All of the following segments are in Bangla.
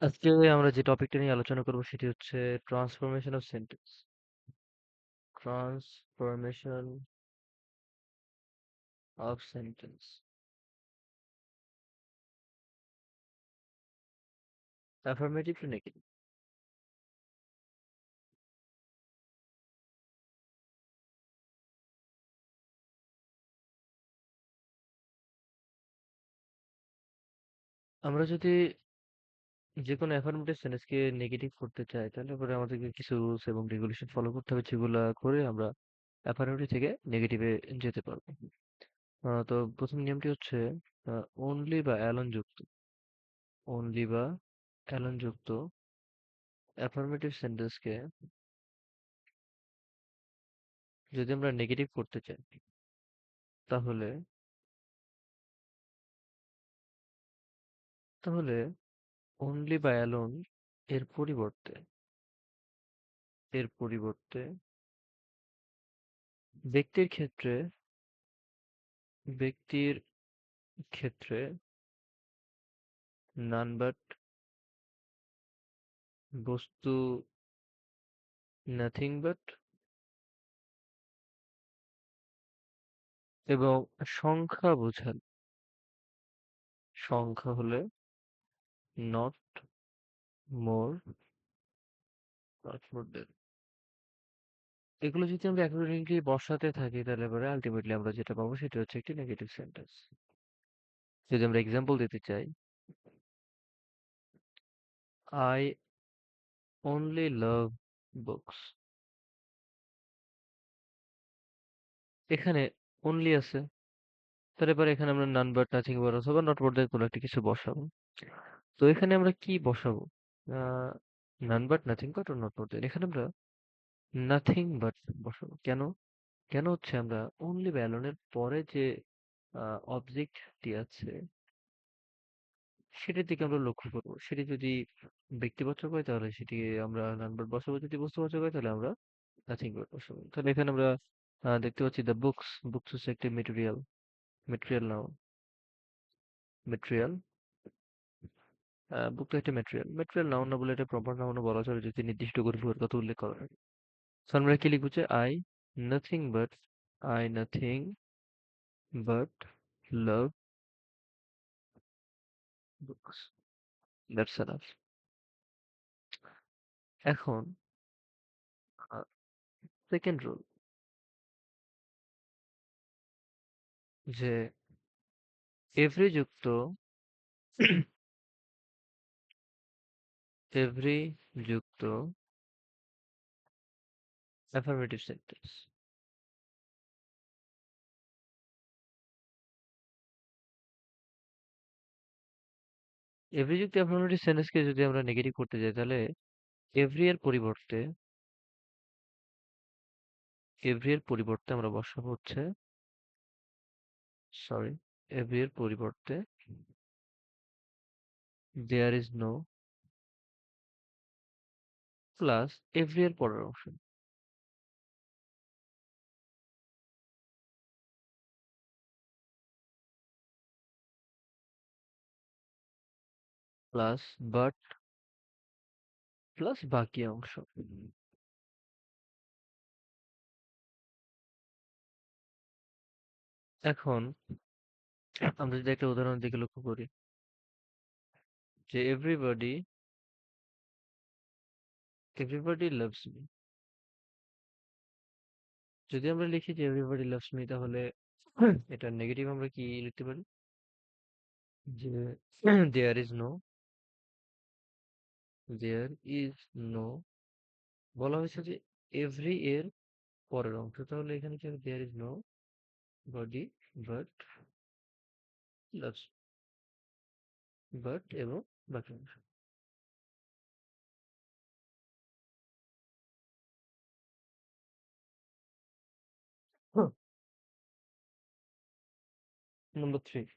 আজকে আমরা যে টপিকটা নিয়ে আলোচনা করব সেটি হচ্ছে transformation of sentence. Transformation of sentence, affirmative two negative. আমরা যদি যে কোনো অ্যাফার্মেটিভ সেন্টেন্সকে নেগেটিভ করতে চাই তাহলে পরে আমাদেরকে কিছু রুলস এবং রেগুলেশন ফলো করতে হবে, যেগুলা করে আমরা অ্যাফার্মেটিভ থেকে নেগেটিভে যেতে পারবো। তো প্রথম নিয়মটি হচ্ছে অনলি বা অ্যালোন যুক্ত, অনলি বা অ্যালোন যুক্ত অ্যাফার্মেটিভ সেন্টেন্সকে যদি আমরা নেগেটিভ করতে চাই তাহলে তাহলে অনলি বা অ্যালোন এর পরিবর্তে এর পরিবর্তে ব্যক্তির ক্ষেত্রে ব্যক্তির ক্ষেত্রে নান বাট, বস্তু নাথিং বাট, এবং সংখ্যা বোঝাল, সংখ্যা হলে নট মোর, নট মোর দেন। এগুলো যদি আমরা অ্যাকর্ডিংলি বসাতে থাকি তাহলে পরে আলটিমেটলি আমরা যেটা পাবো সেটা হচ্ছে একটি নেগেটিভ সেন্টেন্স। যদি আমরা এক্সাম্পল দিতে চাই, আই অনলি লাভ বুকস, এখানে অনলি আছে, তাহলে পরে এখানে আমরা নান বাট, নাথিং বাট অথবা নট মোর দেন কোনো একটা কিছু বসাবো। তো এখানে আমরা কি বসাবো? নান বাট, নাথিং বাট ও নট মোর দেন। এখানে আমরা নাথিং বাট বসাবো। কেন? কেন হচ্ছে আমরা অনলি বা অ্যালোনের পরে যে অবজেক্টটি আছে সেটার দিকে আমরা লক্ষ্য করবো। সেটি যদি ব্যক্তিবাচক হয় তাহলে সেটি আমরা নান বাট বসাবো, যদি বস্তুবাচক হয় তাহলে আমরা নাথিং বাট বসাবো। তাহলে এখানে আমরা দেখতে পাচ্ছি দ্য বুকস, বুকস হচ্ছে একটি মেটেরিয়াল, মেটেরিয়াল নাউন, মেটেরিয়াল। বুক তো একটা ম্যাটেরিয়াল, ম্যাটেরিয়াল নাউন না বলে এটা প্রপার নাউনও বলা চলে যদি নির্দিষ্ট গ্রুপের কথা উল্লেখ করা হয়। সো আমরা কি লিখবো যে nothing but I nothing but love books, that's enough. এখন সেকেন্ড রুল, যে এভরি যুক্ত এভরি যুক্ত অ্যাফার্মেটিভ সেন্টেন্স, এভরি যুক্ত অ্যাফার্মেটিভ সেন্টেন্সকে যদি আমরা নেগেটিভ করতে যাই তাহলে এভরি এর পরিবর্তে এভরি এর পরিবর্তে আমরা বসাবো হচ্ছে, সরি, এভরি এর পরিবর্তে there is no plus every এর পরের অংশ প্লাস বাট প্লাস বাকি অংশ। এখন আমরা যদি একটা উদাহরণের দিকে লক্ষ্য করি, যে এভরিবডি লাভস মি, যদি আমরা লিখি যে এভরিবডি লাভস মি তাহলে এটা নেগেটিভ আমরা কি লিখতে পারি, যে there is no, there is no, বলা হয়েছে যে এভরি এর পরের অংশ, তাহলে এখানে কি হবে, there is nobody but loves, but এবং বাকি অংশ। নাম্বার 3,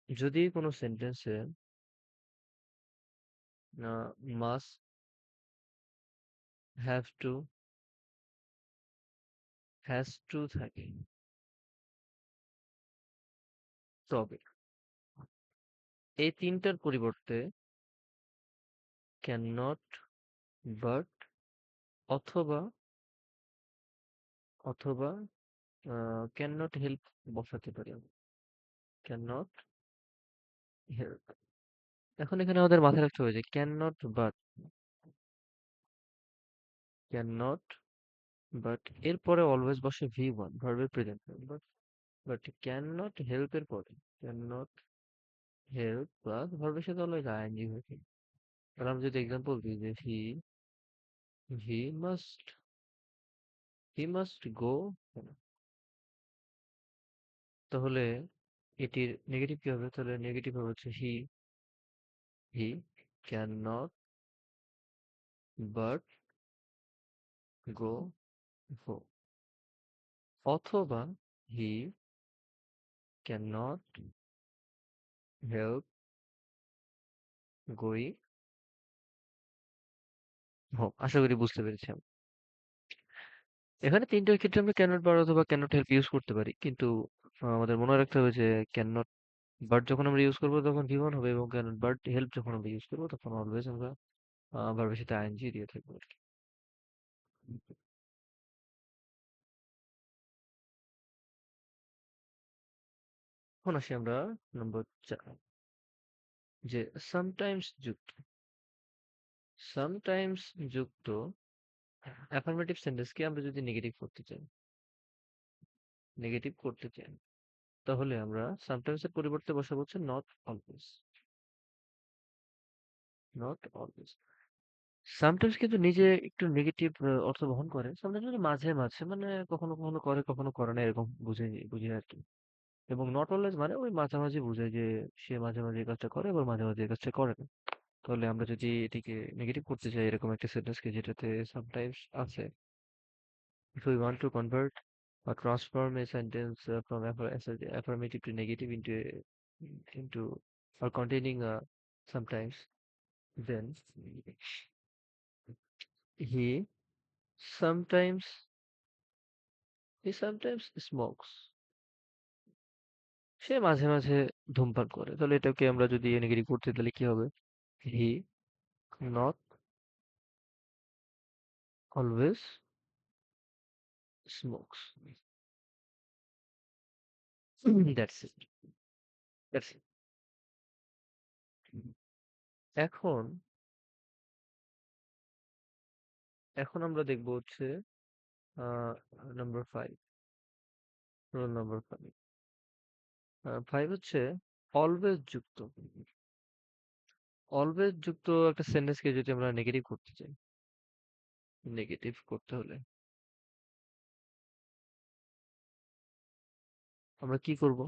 যদি কোনো সেন্টেন্সে must, have to, has to থাকে তবে এই তিনটার পরিবর্তে ক্যান নট, বাট, অথবা অথবা ক্যান নট হেল্প বসাতে পারি আমি। Can not help. এখন এখানে আমাদের মাথায় রাখতে হবে যে can not but, can not but এরপরে অলওয়েজ বসে ভি ওয়ান ভার্বের present, but but can not help এর পরে ক্যান নট হেল্প প্লাস ভার্বের সাথে অলওয়েজ আইএনজি হয়ে থাকে। তাহলে আমি যদি এক্সাম্পল দিই যে he must he must go, তাহলে এটির নেগেটিভ কি হবে? তাহলে নেগেটিভ হবে হচ্ছে he can not but go go, অথবা he can not help going home. আশা করি বুঝতে পেরেছি আমি। এখানে তিনটার ক্ষেত্রে আমরা ক্যান নট বার অথবা ক্যান নট হেল্প ইউজ করতে পারি, কিন্তু আমাদের মনে রাখতে হবে যে ক্যান নট বাট যখন আমরা ইউজ করবো তখন ভি ওয়ান হবে, এবং ক্যান নট বাট হেল্প যখন আমরা ইউজ করবো তখন অলওয়েজ আমরা ভার্বের সাথে আইএনজি দিয়ে থাকবো আর কি। এখন আসি আমরা নম্বর 4, যে সামটাইমস যুক্ত। সামটাইমস যুক্ত অ্যাফার্মেটিভ সেন্টেন্সকে আমরা যদি নেগেটিভ করতে চাই, তাহলে আমরা সামটাইমস এর পরিবর্তে বসাবো হচ্ছে not always. Not always. Sometimes কিন্তু নিজে একটু নেগেটিভ অর্থ বহন করে। সামটাইমস মানে মাঝে মাঝে, মানে কখনো কখনো করে কখনো করে না, এরকম বুঝে বুঝি আর কি। এবং নট অলওয়েজ মানে ওই মাঝামাঝি বোঝায় যে সে মাঝে মাঝে এই কাজটা করে, আবার মাঝে মাঝে এই কাজটা করে না। তাহলে আমরা যদি এটিকে নেগেটিভ করতে চাই, এরকম একটা সেন্টেন্সকে যেটাতে সামটাইমস আছে, if we want to convert or transform a sentence from affirmative to negative into or containing sometimes, then he sometimes he sometimes smokes, সে মাঝে মাঝে ধূমপান করে। তাহলে এটাকে আমরা যদি নেগেটিভ করতে, তাহলে কি হবে? He not always smokes. That's it, that's it. এখন এখন আমরা দেখবো হচ্ছে আহ নাম্বার 5, রোল নাম্বার 5। 5 হচ্ছে অলওয়েজ যুক্ত। অলওয়েজ যুক্ত একটা সেন্টেন্সকে যদি আমরা নেগেটিভ করতে চাই, নেগেটিভ করতে হলে আমরা কি করব?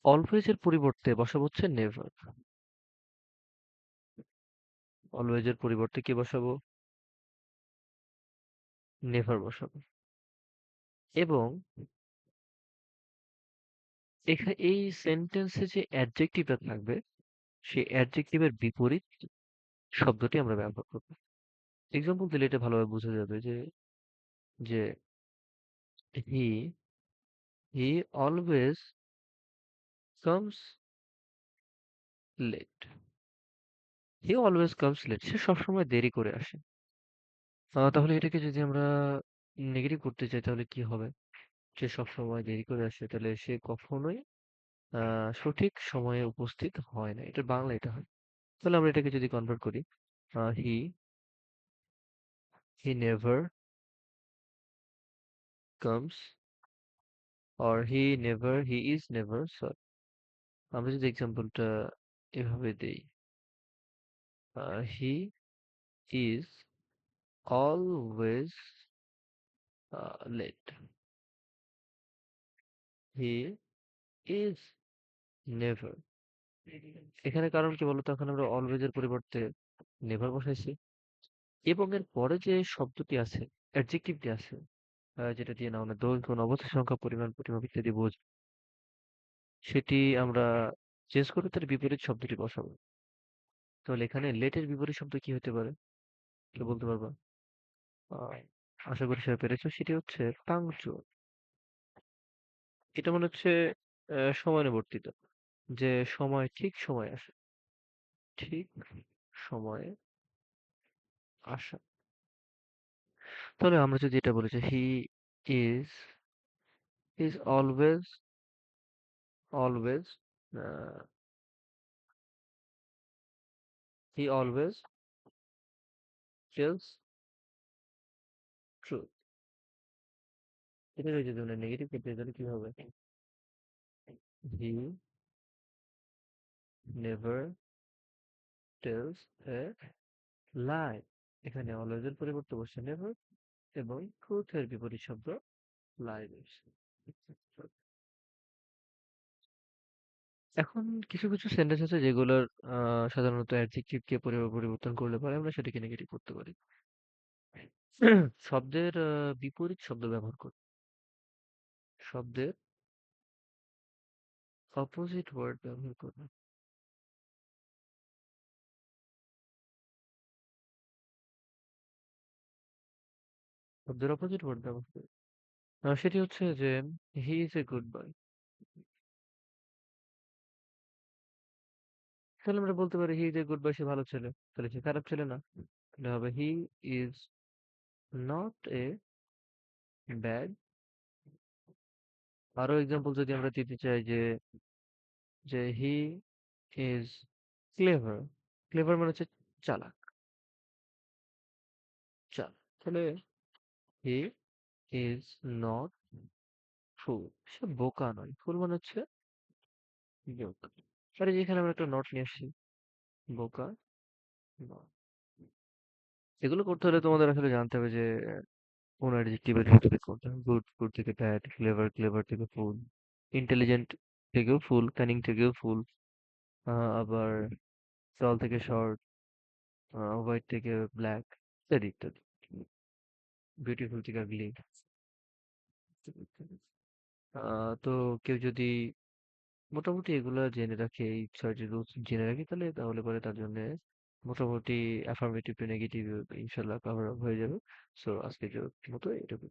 অলওয়েজ এর পরিবর্তে বসাবো হচ্ছে নেভার। অলওয়েজ এর পরিবর্তে কি বসাবো? নেভার বসাবো। এবং এই সেন্টেন্সে যে অ্যাডজেক্টিভটা থাকবে, সেই অ্যাডজেক্টিভের বিপরীত শব্দটি আমরা ব্যবহার করব। এক্সাম্পল দিলে এটা ভালোভাবে বোঝা যাবে যে যে he he always comes late. He always comes late, সে সবসময় দেরি করে আসে। তাহলে এটাকে যদি আমরা নেগেটিভ করতে চাই, তাহলে কি হবে? সে সবসময় দেরি করে আসে, তাহলে সে কখনোই সঠিক সময়ে উপস্থিত হয় না। এটার বাংলা এটা হয়। তাহলে আমরা এটাকে যদি কনভার্ট করি, he he never comes, or he is never, sorry, আমরা যদি এক্সাম্পলটা এভাবে দেই, he is always late, he is never. এখানে কারণ কি বলতো? এখন আমরা অলওয়েজ এর পরিবর্তে নেভার বসাইছি, এবং এর পরে যে শব্দটি আছে, অ্যাডজেক্টিভটি আছে, যেটা দিয়ে নাউনের দৈর্ঘ্য, গুণ, অবস্থা, সংখ্যা, পরিমাণ, পরিমাপ ইত্যাদি বোঝায়, সেটি আমরা চেঞ্জ করে তার বিপরীত শব্দটি বসাবো। তাহলে এখানে লেটের বিপরীত শব্দ কি হতে পারে? কেউ বলতে পারবা? আহ, আশা করি সবাই পেরেছো। সেটি হচ্ছে পাংচুয়াল। এটা মনে হচ্ছে সময়ানুবর্তিত, যে সময় ঠিক সময় আসে। ঠিক সময়ে আসা। তাহলে আমরা যদি এটা বলি যে is is always he always tales truth. এটা যদি আমরা নেগেটিভ করতে চাই তাহলে কি হবে? হি নেভার টেলস এ লাই। এখানে অলওয়েজ এর পরিবর্তে বসছে নেভার এবং ট্রুথ এর বিপরীত শব্দ লাই বসছে। এখন কিছু কিছু সেন্টেন্স আছে যেগুলোর সাধারণত অ্যাডজেক্টিভ কে পরিবর্তন করলে পরে আমরা সেটাকে নেগেটিভ করতে পারি। শব্দের বিপরীত শব্দ ব্যবহার করি। শব্দের অপোজিট ওয়ার্ড ব্যবহার করি। শব্দের অপোজিট ওয়ার্ড ব্যবহার করি। সেটি হচ্ছে যে he is a good boy. তাহলে আমরা বলতে পারি he is a good boy, সে ভালো ছেলে। তাহলে সে খারাপ ছেলে না। তাহলে হবে he is not a bad. আরো এক্সাম্পল যদি আমরা দিতে চাই যে হি ইজ ক্লেভার। ক্লেভার মানে হচ্ছে চালাক। চালাক। তাহলে হি ইজ নট ফুল। সে বোকা নয়। ফুল মানে হচ্ছে বোকা। আরে যেখানে আমরা একটা নট নিয়ে আসছি, বোকা নয়। এগুলো করতে হলে তোমাদের আসলে জানতে হবে যে কোন অ্যাডজেক্টিভের ভিতরে কোনটা। গুড, গুড থেকে ব্যাড, ক্লেভার, ক্লেভার থেকে ফুল, ইন্টেলিজেন্ট থেকেও ফুল, কানিং থেকেও ফুল, আবার টল থেকে শর্ট, হোয়াইট থেকে ব্ল্যাক, ইত্যাদি ইত্যাদি। বিউটিফুল থেকে আগলি। তো কেউ যদি মোটামুটি এগুলা জেনে রাখে, এই ছয়টি রুলস জেনে রাখে, তাহলে পরে তার জন্য মোটামুটি অ্যাফার্মেটিভ টু নেগেটিভ ইনশাল্লাহ কভার আপ হয়ে যাবে। সো আজকের মতো এটুকু।